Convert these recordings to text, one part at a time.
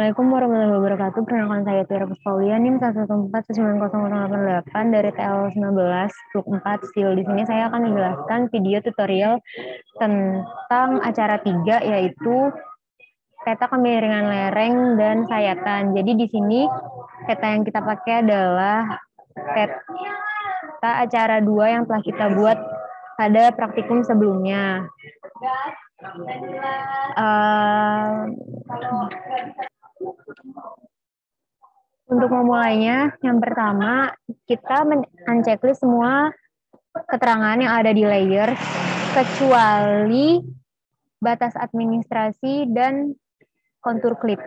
Assalamualaikum warahmatullahi wabarakatuh. Perkenalkan saya Tiara Puspaulia, NIM 1149088 dari TL19 Blok 4 SIL. Di sini saya akan menjelaskan video tutorial tentang acara 3, yaitu peta kemiringan lereng dan sayatan. Jadi di sini peta yang kita pakai adalah peta acara 2 yang telah kita buat pada praktikum sebelumnya. Untuk memulainya, yang pertama kita men-checklist semua keterangan yang ada di layers kecuali batas administrasi dan kontur klip.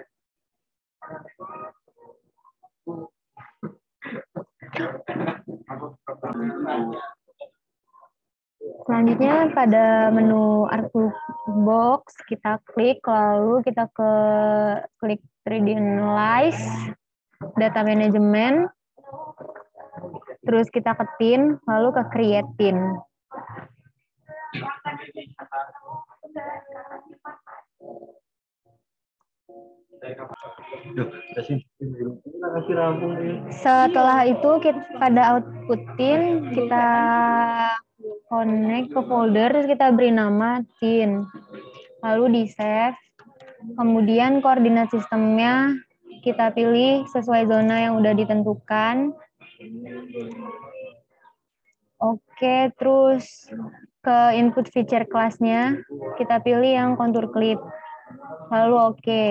Selanjutnya pada menu Artwork Box kita klik, lalu kita klik 3D Analyze, Data Management, terus kita ke Pin, lalu ke Create Pin. Setelah itu pada output tin kita connect ke folder, terus kita beri nama tin, lalu di save. Kemudian koordinat sistemnya kita pilih sesuai zona yang udah ditentukan. Oke, terus ke input feature kelasnya kita pilih yang kontur clip, lalu oke.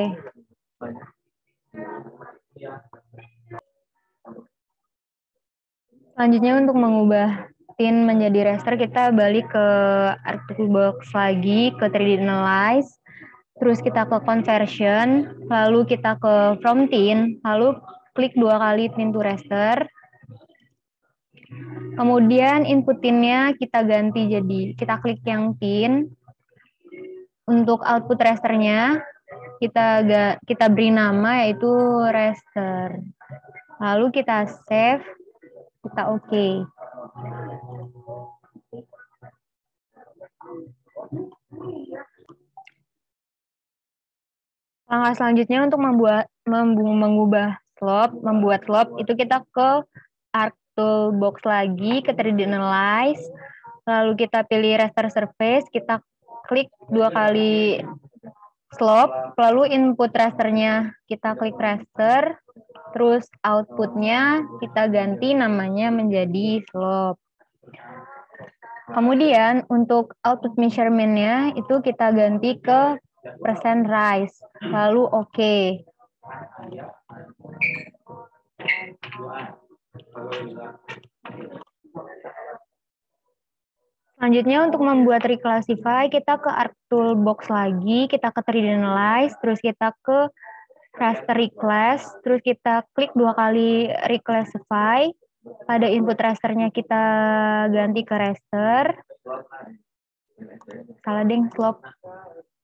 Selanjutnya untuk mengubah tin menjadi raster, kita balik ke Artwork Box lagi, ke 3D Analyze, terus kita ke Conversion, lalu kita ke From Tin, lalu klik 2 kali Tin to Raster. Kemudian input tinnya kita ganti jadi, kita klik yang tin. Untuk output rasternya kita beri nama yaitu raster. Lalu kita save, kita oke. Langkah selanjutnya untuk membuat slope itu kita ke Artwork Box lagi, ke 3D Analyze, lalu kita pilih raster surface, kita klik 2 kali slope, lalu input rasternya kita klik raster, terus outputnya kita ganti namanya menjadi slope. Kemudian untuk output measurement-nya itu kita ganti ke percent rise, lalu oke. Selanjutnya untuk membuat reclassify, kita ke Artwork Box lagi, kita ke 3D Analyze, terus kita ke raster reclass, terus kita klik 2 kali reclassify. Pada input rasternya kita ganti ke raster. Salah deng, slope.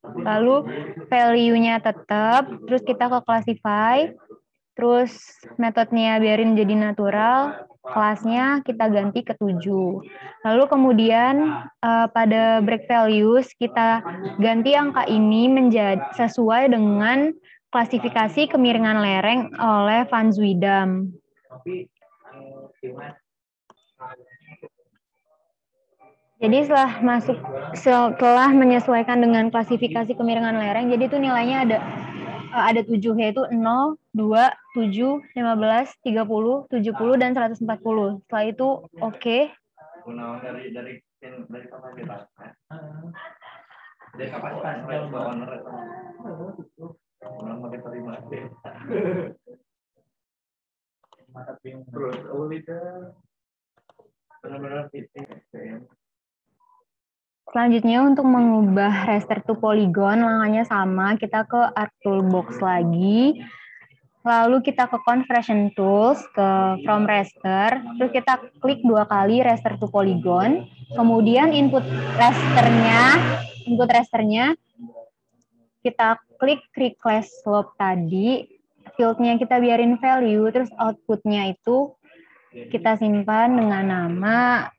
Lalu value-nya tetap, terus kita ke classify, terus metodenya biarin jadi natural, kelasnya kita ganti ke 7. Lalu kemudian pada break values kita ganti angka ini menjadi sesuai dengan klasifikasi kemiringan lereng oleh Van Zuidam. Jadi setelah menyesuaikan dengan klasifikasi kemiringan lereng, jadi itu nilainya ada 7, yaitu 0, 2, 7, 15, 30, 70, dan 140. Setelah itu oke. Selanjutnya untuk mengubah raster to polygon, langkahnya sama, kita ke Artwork Box lagi, lalu kita ke Conversion Tools, ke From Raster, terus kita klik 2 kali raster to polygon, kemudian input rasternya kita klik reclass slope tadi, fieldnya kita biarin value, terus outputnya itu kita simpan dengan nama,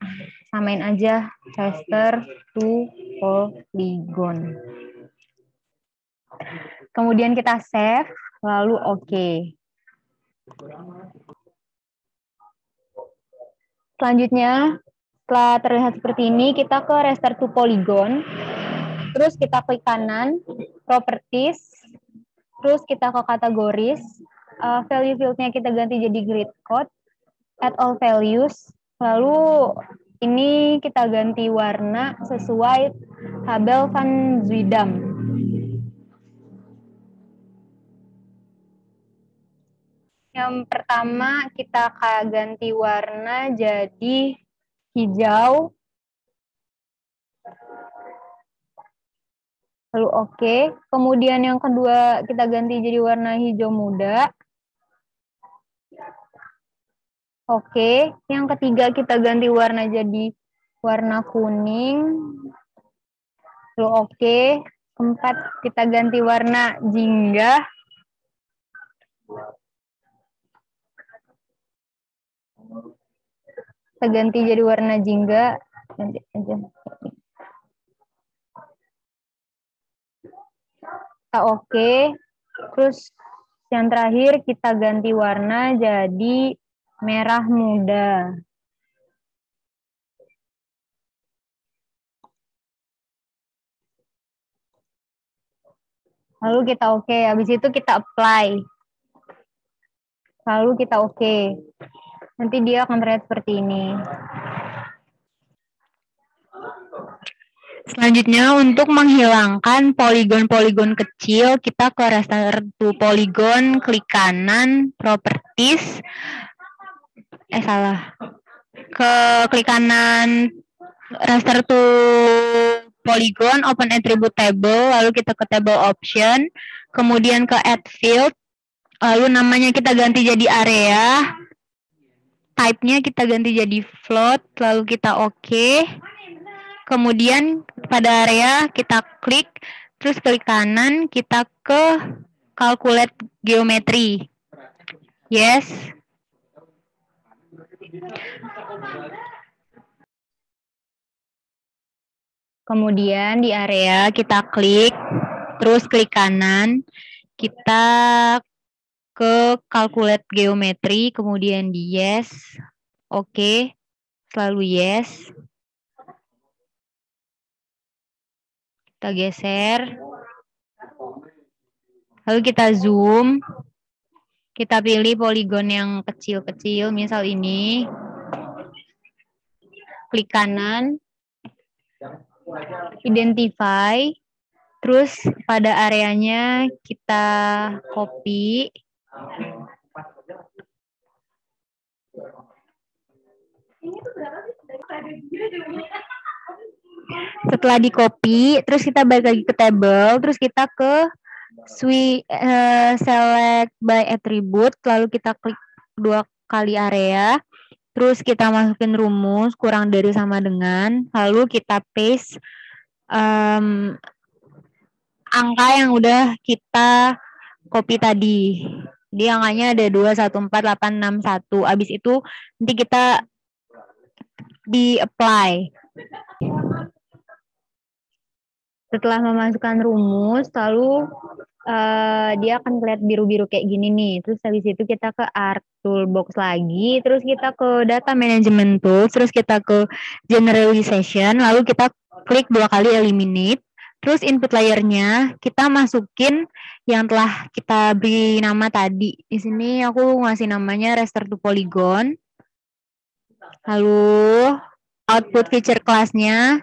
samain aja raster to polygon. Kemudian kita save, lalu oke. Selanjutnya, setelah terlihat seperti ini, kita ke restart to polygon. Terus kita klik kanan, properties. Terus kita ke kategoris. Value field-nya kita ganti jadi grid code. Add all values. Lalu ini kita ganti warna sesuai tabel Van Zwiedam. Yang pertama kita ganti warna jadi hijau. Lalu oke. Kemudian yang kedua kita ganti jadi warna hijau muda. Oke. Yang ketiga kita ganti warna jadi warna kuning. Lalu oke. Keempat kita ganti warna jingga. Kita ganti jadi warna jingga. Ganti aja. Kita oke. Terus yang terakhir kita ganti warna jadi merah muda. Lalu kita oke. Habis itu kita apply. Lalu kita oke. Nanti dia akan terlihat seperti ini. Selanjutnya untuk menghilangkan poligon-poligon kecil, kita ke restart to polygon, klik kanan, properties. Klik kanan, restart to polygon, open attribute table, lalu kita ke table option, kemudian ke add field, lalu namanya kita ganti jadi area, type-nya kita ganti jadi float, lalu kita oke. Kemudian pada area kita klik, terus klik kanan, kita ke calculate geometry. Yes. Kemudian di area kita klik, terus klik kanan, kita ke calculate geometry, kemudian di yes, oke, selalu yes. Kita geser. Lalu kita zoom. Kita pilih poligon yang kecil-kecil, misal ini. Klik kanan. Identify. Terus pada areanya kita copy. Setelah di copy, terus kita balik lagi ke table, terus kita ke select by attribute, lalu kita klik 2 kali area, terus kita masukin rumus kurang dari sama dengan, lalu kita paste angka yang udah kita copy tadi. Jadi angkanya ada 214861. Abis itu nanti kita di apply. Setelah memasukkan rumus, lalu dia akan kelihatan biru-biru kayak gini nih. Terus habis itu kita ke Art Toolbox lagi, terus kita ke Data Management Tools, terus kita ke Generalization, lalu kita klik 2 kali Eliminate. Terus input layernya kita masukin yang telah kita beri nama tadi. Di sini aku ngasih namanya Restart to Polygon. Lalu output feature class-nya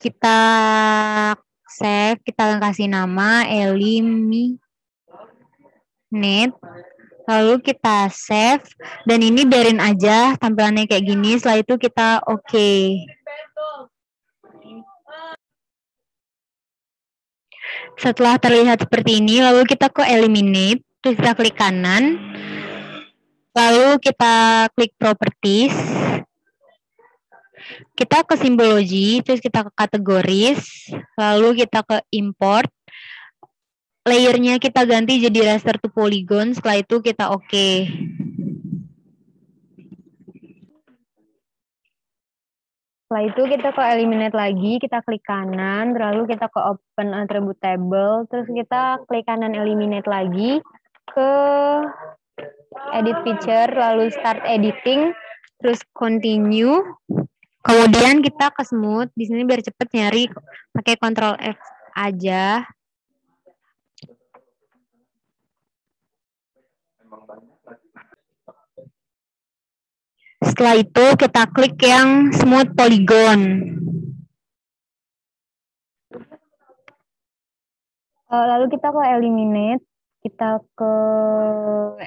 kita save, kita kasih nama eliminate. Lalu kita save dan ini biarin aja tampilannya kayak gini. Setelah itu kita oke. Setelah terlihat seperti ini, lalu kita ke eliminate, terus kita klik kanan, lalu kita klik properties, kita ke simbology, terus kita ke kategoris, lalu kita ke import, layernya kita ganti jadi raster to polygon, setelah itu kita oke. Setelah itu kita ke eliminate lagi, kita klik kanan, lalu kita ke open attribute table, terus kita klik kanan eliminate lagi, ke edit picture, lalu start editing, terus continue. Kemudian kita ke smooth. Di sini biar cepet nyari pakai Ctrl F aja. Setelah itu kita klik yang smooth polygon. Lalu kita ke eliminate, kita ke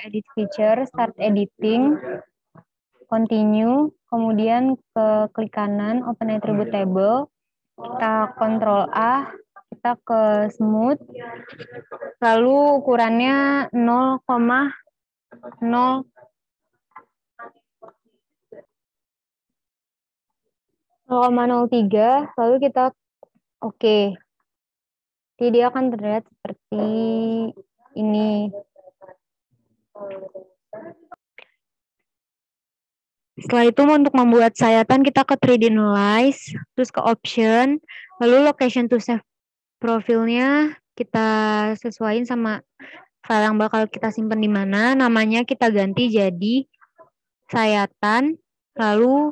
edit feature, start editing, continue, kemudian ke klik kanan, open attribute table, kita Ctrl A, kita ke smooth, lalu ukurannya 0,0 0,03, lalu kita oke. Jadi dia akan terlihat seperti ini. Setelah itu untuk membuat sayatan kita ke 3D Analyze, terus ke Option, lalu Location to Save profilnya kita sesuaiin sama file yang bakal kita simpan di mana, namanya kita ganti jadi sayatan, lalu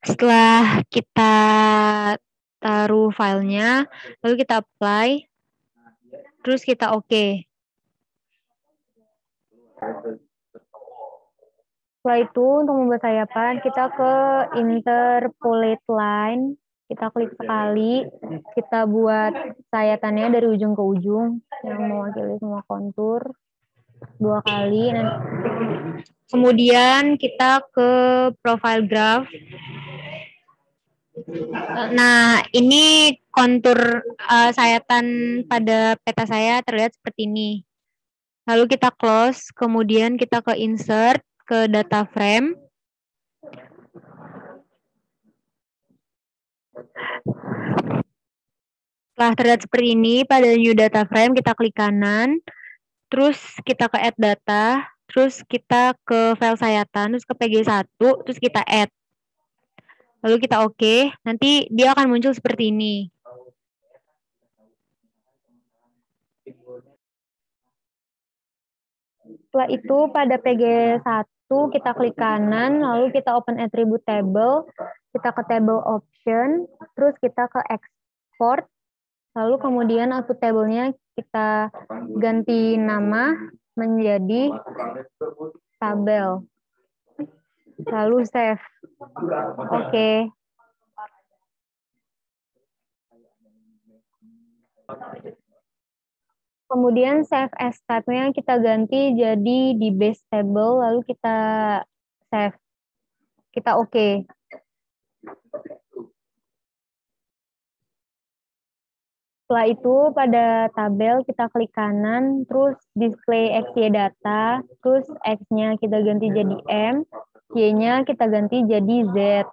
setelah kita taruh filenya, lalu kita apply, terus kita oke. Setelah itu untuk membuat sayapan, kita ke interpolate line, kita klik sekali, kita buat sayatannya dari ujung ke ujung, yang mewakili semua kontur, 2 kali. Kemudian kita ke profile graph. Nah, ini kontur sayatan pada peta saya terlihat seperti ini. Lalu kita close, kemudian kita ke insert, ke data frame. Setelah terlihat seperti ini, pada new data frame kita klik kanan, terus kita ke add data, terus kita ke file sayatan, terus ke PG1, terus kita add. Lalu kita oke, nanti dia akan muncul seperti ini. Setelah itu pada PG1 kita klik kanan, lalu kita open attribute table, kita ke table option, terus kita ke export, lalu kemudian output table-nya kita ganti nama menjadi tabel. Lalu save. Oke. Kemudian save as type-nya kita ganti jadi di base table, lalu kita save. Kita oke. Setelah itu pada tabel kita klik kanan, terus display XY data, terus X-nya kita ganti jadi M, Y-nya kita ganti jadi Z.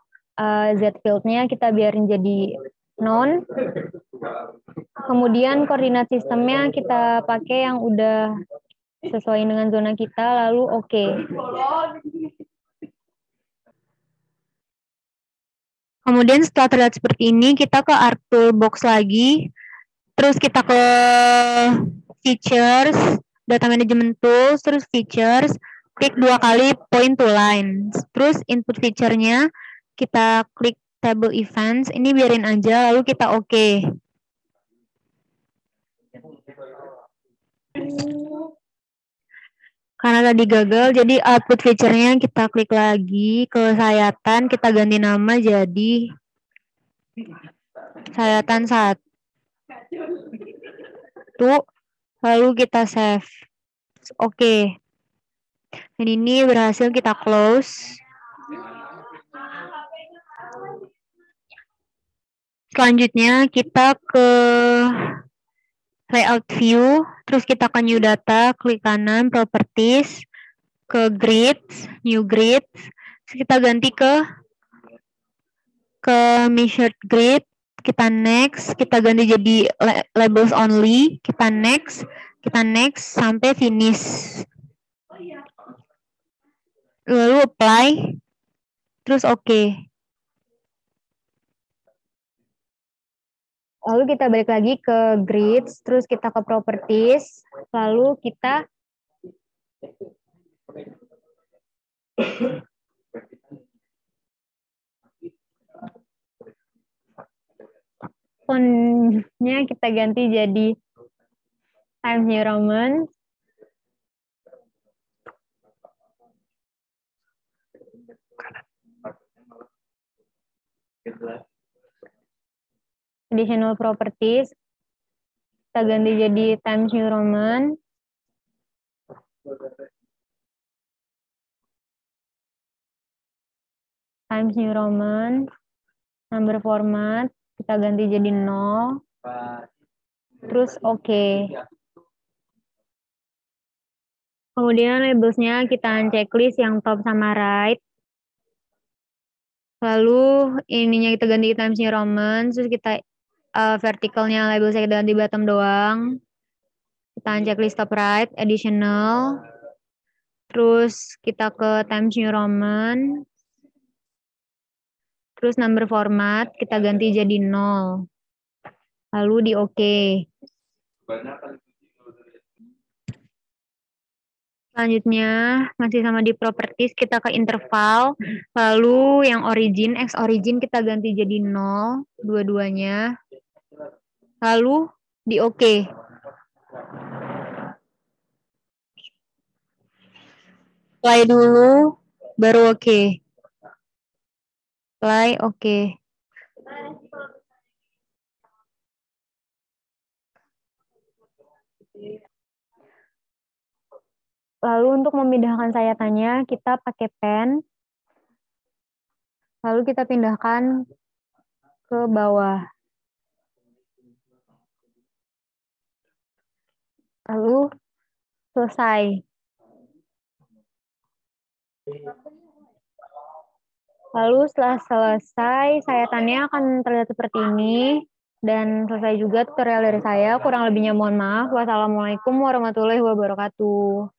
Z field-nya kita biarin jadi non. Kemudian koordinat sistemnya kita pakai yang udah sesuai dengan zona kita, lalu oke. Kemudian setelah terlihat seperti ini, kita ke Arc Toolbox lagi. Terus kita ke Features, Data Management Tools, terus Features, klik 2 kali Point to Lines. Terus input feature-nya kita klik Table Events, ini biarin aja, lalu kita oke. Karena tadi gagal, jadi output feature-nya kita klik lagi ke sayatan, kita ganti nama jadi sayatan 1. Lalu kita save. Oke. Dan ini berhasil kita close. Selanjutnya kita ke layout view, terus kita ke new data, klik kanan, properties, ke grids, new grids, terus kita ganti ke measured grid, kita next, kita ganti jadi labels only, kita next, sampai finish. Lalu apply, terus oke. Lalu kita balik lagi ke grids, terus kita ke properties, lalu kita fontnya kita ganti jadi Times New Roman. Additional properties kita ganti jadi Times New Roman. Times New Roman. Number format kita ganti jadi 0. Terus oke. Kemudian labelsnya kita checklist yang top sama right. Lalu ininya kita ganti Times New Roman, terus kita vertikalnya label saya kita ganti bottom doang. Kita checklist top right, additional. Terus kita ke Times New Roman. Terus number format kita ganti jadi 0. Lalu di oke. Selanjutnya masih sama di properties kita ke interval. Lalu yang origin, X origin kita ganti jadi 0 dua-duanya. Lalu di oke. Play dulu baru oke. Play oke. Lalu untuk memindahkan sayatannya kita pakai pen. Lalu kita pindahkan ke bawah. Lalu selesai. Lalu setelah selesai, sayatannya akan terlihat seperti ini. Dan selesai juga tutorial dari saya. Kurang lebihnya mohon maaf. Wassalamualaikum warahmatullahi wabarakatuh.